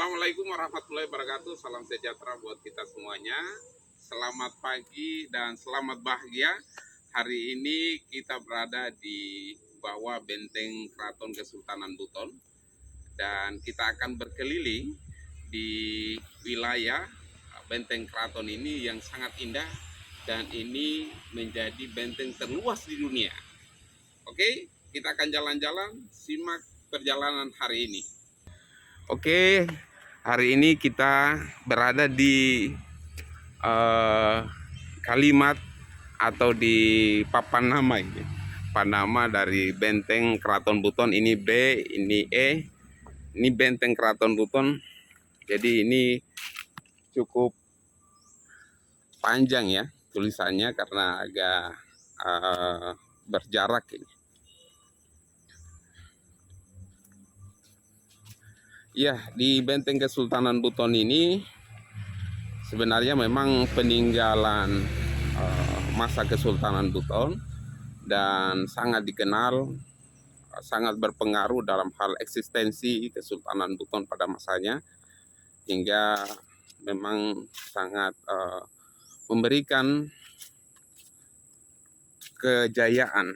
Assalamualaikum warahmatullahi wabarakatuh. Salam sejahtera buat kita semuanya. Selamat pagi dan selamat bahagia. Hari ini kita berada di bawah benteng Keraton Kesultanan Buton dan kita akan berkeliling di wilayah benteng keraton ini yang sangat indah, dan ini menjadi benteng terluas di dunia. Oke, kita akan jalan-jalan, simak perjalanan hari ini. Oke, hari ini kita berada di kalimat atau di papan nama ini. Papan nama dari benteng Keraton Buton. Ini B, ini E. Ini benteng Keraton Buton. Jadi ini cukup panjang ya tulisannya karena agak berjarak ini. Ya, di benteng Kesultanan Buton ini sebenarnya memang peninggalan masa Kesultanan Buton dan sangat dikenal, sangat berpengaruh dalam hal eksistensi Kesultanan Buton pada masanya, hingga memang sangat memberikan kejayaan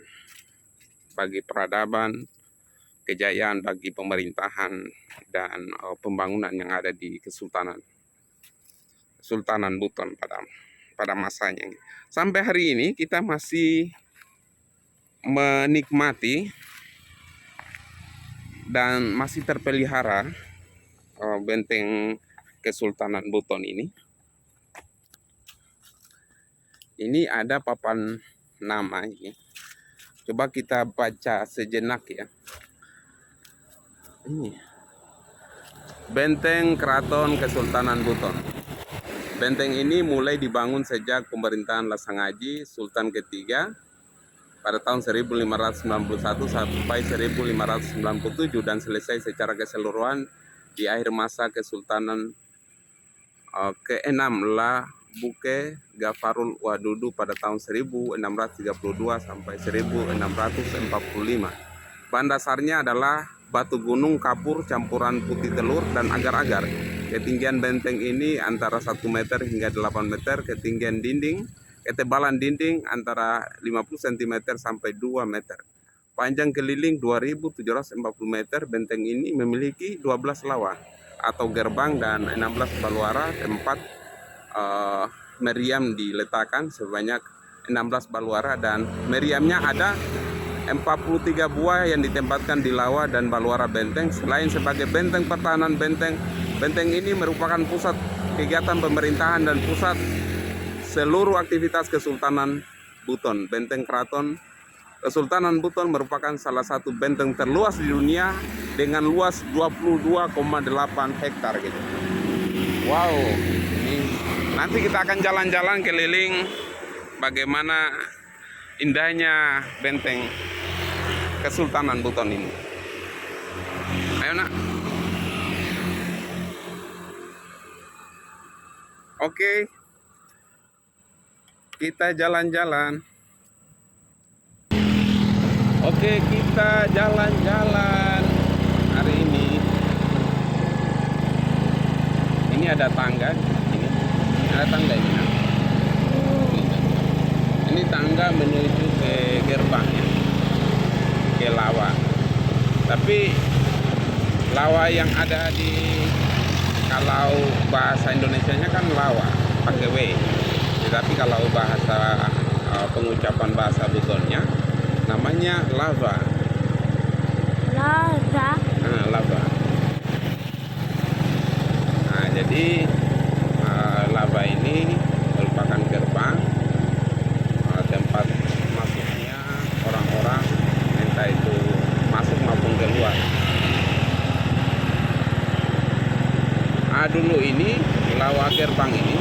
bagi peradaban, kejayaan bagi pemerintahan dan pembangunan yang ada di Kesultanan Buton pada masanya. Sampai hari ini kita masih menikmati dan masih terpelihara benteng Kesultanan Buton ini. Ini ada papan nama ini. Coba kita baca sejenak ya. Ini benteng Keraton Kesultanan Buton. Benteng ini mulai dibangun sejak pemerintahan Lasangaji Sultan ketiga pada tahun 1591 sampai 1597 dan selesai secara keseluruhan di akhir masa Kesultanan ke-6 La Buke Gafarul Wadudu pada tahun 1632 sampai 1645. Bahan dasarnya adalah batu gunung kapur campuran putih telur dan agar-agar. Ketinggian benteng ini antara 1 meter hingga 8 meter. Ketebalan dinding antara 50 cm sampai 2 meter. Panjang keliling 2740 meter. Benteng ini memiliki 12 lawang atau gerbang dan 16 baluara. Tempat meriam diletakkan sebanyak 16 baluara, dan meriamnya ada 43 buah yang ditempatkan di lawa dan baluara benteng. Selain sebagai benteng pertahanan benteng ini merupakan pusat kegiatan pemerintahan dan pusat seluruh aktivitas Kesultanan Buton. Benteng Keraton Kesultanan Buton merupakan salah satu benteng terluas di dunia dengan luas 22,8 hektar gitu. Wow, ini nanti kita akan jalan-jalan keliling bagaimana indahnya benteng Kesultanan Buton ini. Ayo nak. Oke, kita jalan-jalan. Oke, kita jalan-jalan hari ini. Ini ada tangga. Ada tangga ini. Nah. Ini tangga menuju ke gerbang ya, ke lawa. Tapi lawa yang ada di, kalau bahasa Indonesianya kan lawa pakai W. Tetapi kalau bahasa pengucapan bahasa Butonnya namanya lava. Lava. Nah, jadi lava ini merupakan gerbang, tempat masuknya orang-orang, entah itu masuk maupun keluar. Dulu ini lawa gerbang ini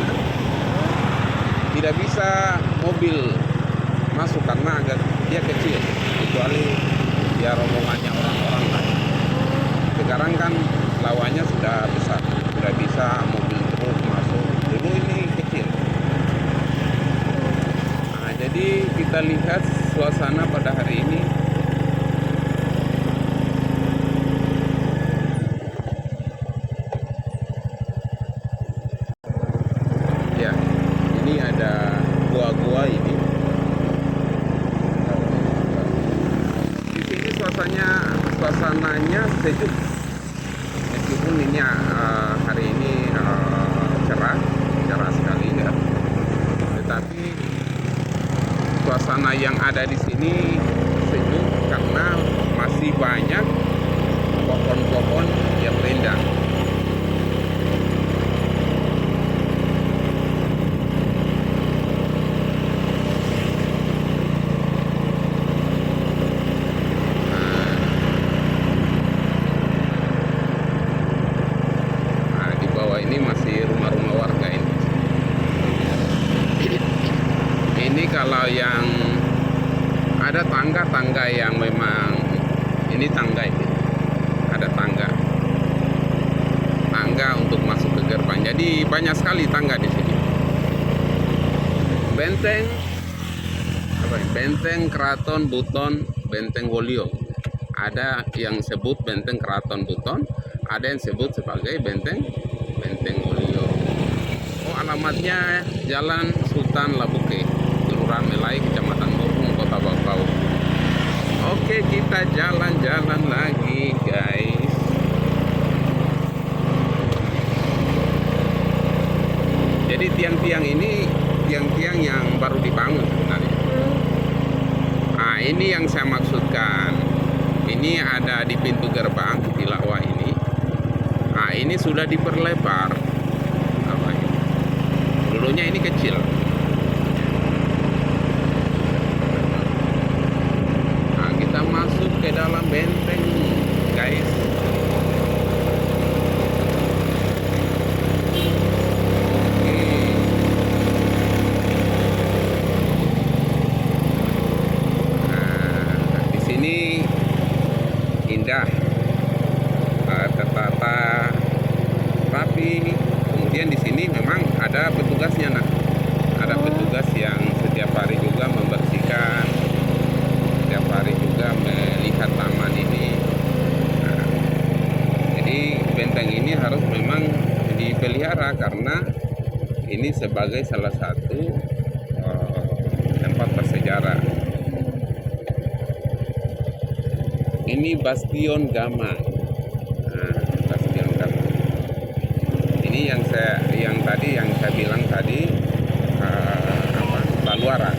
tidak bisa mobil masuk karena dia kecil, kecuali dia rombongannya orang-orang lain. Sekarang kan lawanya sudah besar, sudah bisa mobil truk masuk. Dulu ini kecil. Nah, jadi kita lihat suasana pada hari ini. sejuk. Meskipun ini hari ini cerah sekali ya, tetapi suasana yang ada di sini sejuk karena masih banyak pohon-pohon yang rindang. Nah, di bawah ini masih rumah-rumah warga ini. Ini kalau yang ada tangga-tangga yang memang ini tangga ini. Ada tangga untuk masuk ke gerbang. Jadi banyak sekali tangga di sini. Benteng apa ini? Benteng Keraton Buton, Benteng Wolio. Ada yang sebut Benteng Keraton Buton, ada yang sebut sebagai Benteng Wolio. Oh, alamatnya Jalan Sultan Labuke, Kelurahan Melai, Kecamatan Bopung, Kota Bau. Oke, kita jalan-jalan lagi, guys. Jadi tiang-tiang ini tiang-tiang yang baru dibangun sebenarnya. Nah, ini yang saya maksudkan. Ini ada di pintu gerbang di Lawa ini. Nah, ini sudah diperlebar. Apa ini? Dulunya ini kecil. Nah, kita masuk ke dalam benteng, guys. Indah, tertata rapi. Kemudian di sini memang ada petugasnya, ada petugas yang setiap hari juga membersihkan, setiap hari juga melihat taman ini. Nah, jadi benteng ini harus memang dipelihara karena ini sebagai salah satu tempat bersejarah. Ini Bastion Gamang. Nah, Bastion Gamang. Ini yang saya bilang tadi Baluara.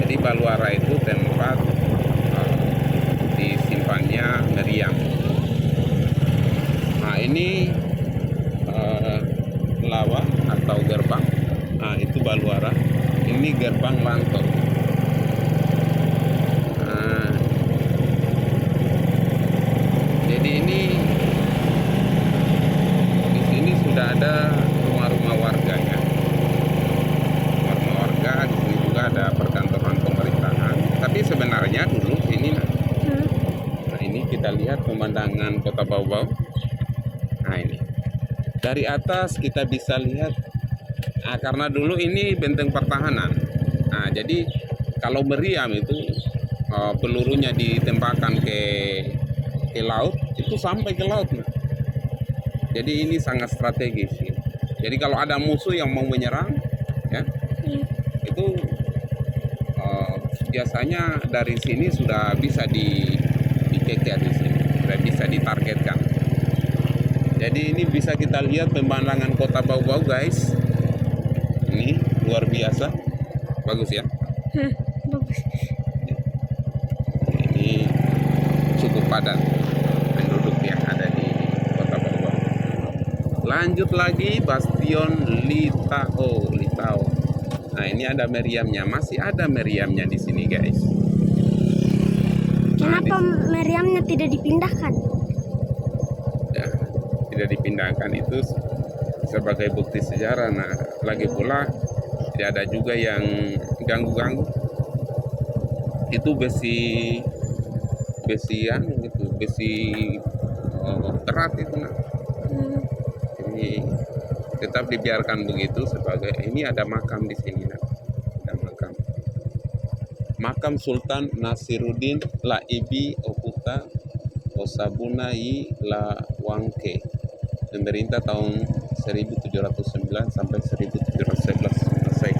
Jadi Baluara itu tempat disimpannya meriam. Nah, ini Lawa atau gerbang. Nah, itu Baluara. Ini gerbang Lanto. Jadi ini di sini sudah ada rumah-rumah warga ya. Rumah-rumah warga, di sini juga ada perkantoran pemerintahan. Tapi sebenarnya dulu ini nah ini kita lihat pemandangan Kota Bau. Nah, ini. Dari atas kita bisa lihat karena dulu ini benteng pertahanan. Nah, jadi kalau meriam itu pelurunya ditembakkan ke laut, itu sampai ke laut. Jadi ini sangat strategis. Jadi kalau ada musuh yang mau menyerang ya, itu biasanya dari sini sudah bisa dikejar di sini, sudah bisa ditargetkan. Jadi ini bisa kita lihat pemandangan Kota Bau, guys. Ini luar biasa, bagus ya. Bagus. Ini cukup padat penduduk yang ada di Kota Bau. Lanjut lagi Bastion Litao. Nah, ini ada meriamnya, masih ada meriamnya di sini, guys. Kenapa meriamnya tidak dipindahkan? Ya, tidak dipindahkan itu sebagai bukti sejarah. Nah, lagi pula tidak ada juga yang ganggu-ganggu. Itu besian gitu, besi berat itu. Nah, ini tetap dibiarkan begitu sebagai ini ada makam di sini. Nah, ada makam Sultan Nasiruddin Laibi Oputa Osabunai Lawangke, pemerintah tahun 1709 sampai 1711 selesai.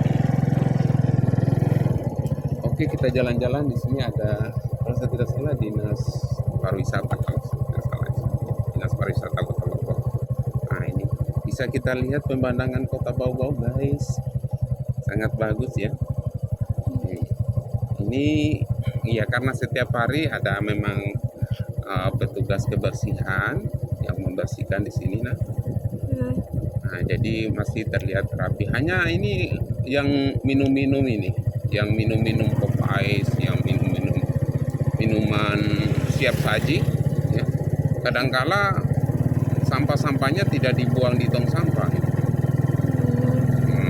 Oke, kita jalan-jalan. Di sini ada, kalau saya tidak salah, dinas pariwisata kalau saya tidak salah. pariwisata Kota Lombok. Nah ini bisa kita lihat pemandangan Kota Bau-Bau guys, sangat bagus ya. Ini ya karena setiap hari ada memang petugas kebersihan yang membersihkan di sini nah. Nah, jadi masih terlihat rapi. Hanya ini yang minum-minum ini, yang minum-minum pop ice, yang minum-minum minuman siap saji. Ya. Kadangkala sampah-sampahnya tidak dibuang di tong sampah.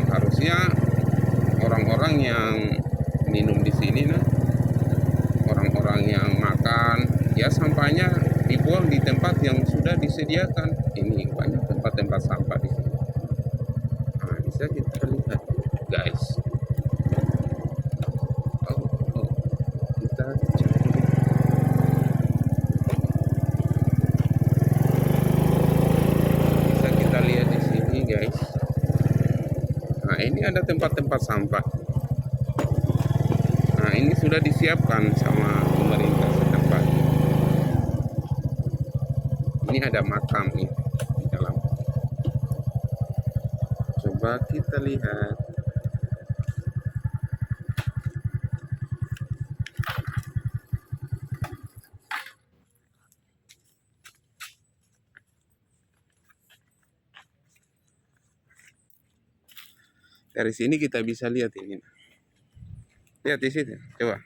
Harusnya orang-orang yang minum di sini, nah, orang-orang yang makan, ya sampahnya dibuang di tempat yang sudah disediakan. Ini banyak tempat-tempat sampah di sini. Nah, bisa kita lihat, guys. Kita cek dulu. Bisa kita lihat di sini, guys. Nah, ini ada tempat-tempat sampah. Nah, ini sudah disiapkan sama pemerintah setempat. Ini ada makam nih di dalam. Coba kita lihat. Dari sini kita bisa lihat ini. Lihat di situ, coba.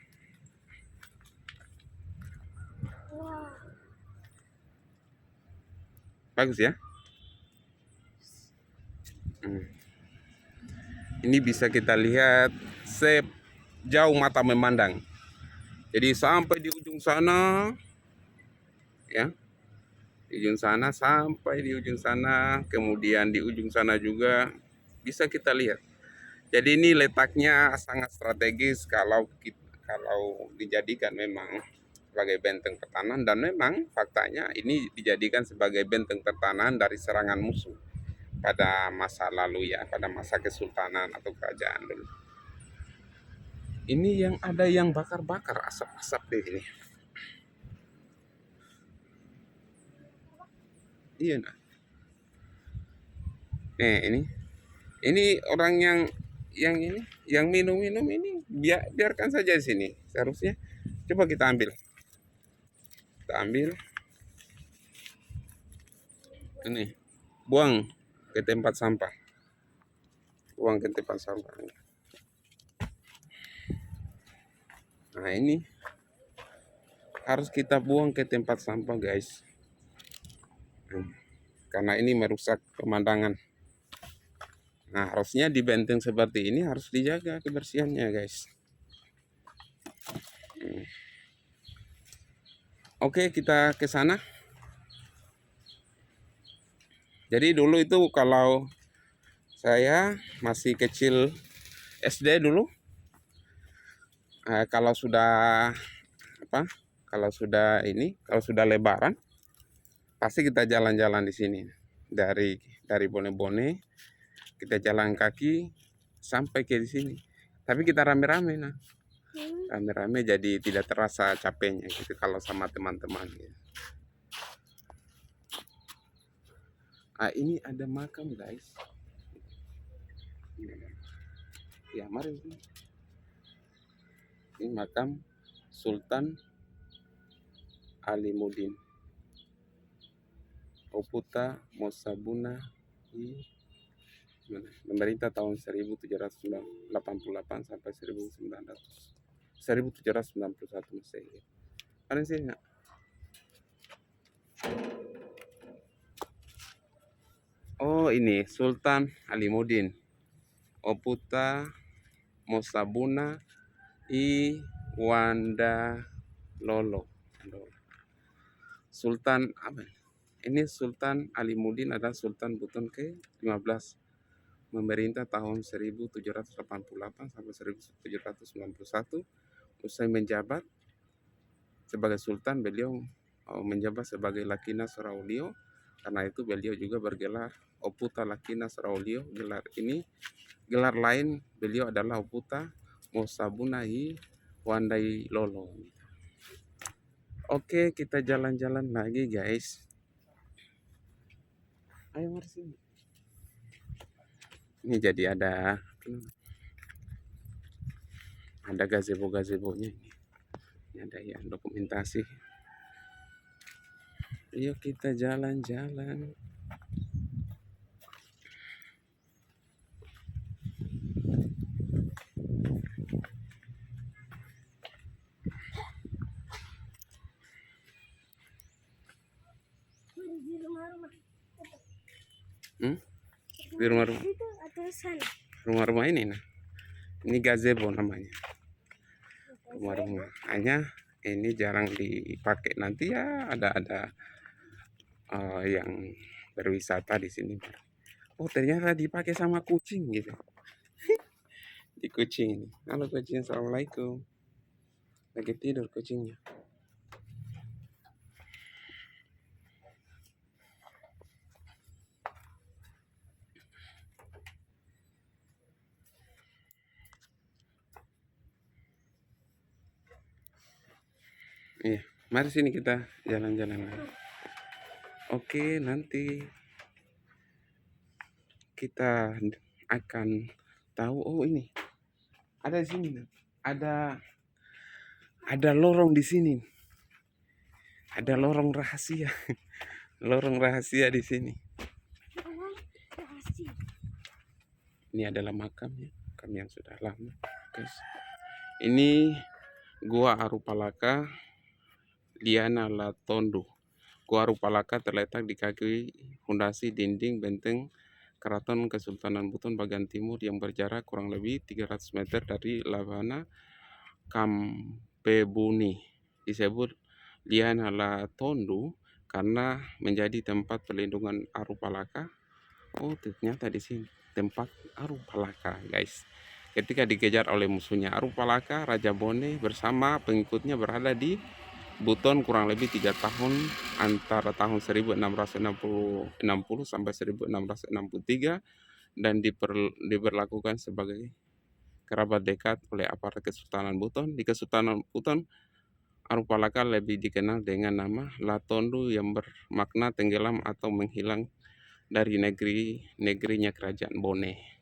Bagus ya. Ini bisa kita lihat sejauh mata memandang. Jadi sampai di ujung sana, ya, di ujung sana sampai di ujung sana, kemudian di ujung sana juga bisa kita lihat. Jadi ini letaknya sangat strategis kalau dijadikan memang sebagai benteng pertahanan, dan memang faktanya ini dijadikan sebagai benteng pertahanan dari serangan musuh pada masa lalu ya, pada masa kesultanan atau kerajaan dulu. Ini yang ada yang bakar-bakar asap-asap di sini. Iya nah. Ini orang yang minum-minum ini biarkan saja di sini. Seharusnya coba kita ambil. Kita ambil. Ini buang ke tempat sampah. Buang ke tempat sampah. Nah, ini harus kita buang ke tempat sampah, guys. Karena ini merusak pemandangan. Nah, harusnya di benteng seperti ini harus dijaga kebersihannya, guys. Oke, kita ke sana. Jadi dulu itu kalau saya masih kecil SD dulu, kalau sudah kalau sudah Lebaran, pasti kita jalan-jalan di sini dari Bone-Bone, kita jalan kaki sampai ke di sini. Tapi kita rame-rame, nah, rame-rame jadi tidak terasa capeknya gitu kalau sama teman-teman. Gitu. Ini ada makam, guys. Ya, mari. Ini makam Sultan Alimuddin Oputa Mosabuna memerintah tahun 1788 sampai 1791 Masehi. Ada sini nggak? Oh, ini Sultan Alimuddin Oputa Mosabuna Wanda Lolo. Sultan apa? Ini Sultan Alimuddin adalah Sultan Buton ke-15, memerintah tahun 1788 sampai 1791. Usai menjabat sebagai sultan, beliau menjabat sebagai Lakina Suraulio. Karena itu beliau juga bergelar Oputa Lakina Suraulio. Gelar lain beliau adalah Oputa Mosabuna Wandai Lolo. Oke, kita jalan-jalan lagi, guys. Ayo mari sini. Ini jadi ada gazebo-gazebonya ini. Ini ada yang dokumentasi. Yuk kita jalan-jalan. Di rumah-rumah. Di rumah-rumah. Itu atau sana. Rumah-rumah ini nah. Ini gazebo namanya. Rumah-rumah. Hanya ini jarang dipakai, nanti ya ada yang berwisata di sini. Oh ternyata dipakai sama kucing gitu. Di kucing ini. Halo kucing, assalamualaikum. Lagi tidur kucingnya. Iya, mari sini kita jalan-jalan lagi. Oke, nanti kita akan tahu. Oh ini ada di sini. Ada lorong di sini. Ada lorong rahasia. Lorong rahasia di sini. Rahasia. Ini adalah makamnya, makam yang sudah lama, guys. Ini Gua Arupalaka Liana Latondo. Gua Arupalaka terletak di kaki fondasi dinding benteng Keraton Kesultanan Buton bagian timur yang berjarak kurang lebih 300 meter dari Labana Kampebuni. Disebut Liana Latondo karena menjadi tempat perlindungan Arupalaka. Oh, ternyata di sini tempat Arupalaka, guys. Ketika dikejar oleh musuhnya Arupalaka, Raja Bone bersama pengikutnya berada di Buton kurang lebih 3 tahun antara tahun 1660 sampai 1663 dan diberlakukan sebagai kerabat dekat oleh aparat Kesultanan Buton. Di Kesultanan Buton, Arupalaka lebih dikenal dengan nama Latondo yang bermakna tenggelam atau menghilang dari negerinya kerajaan Bone.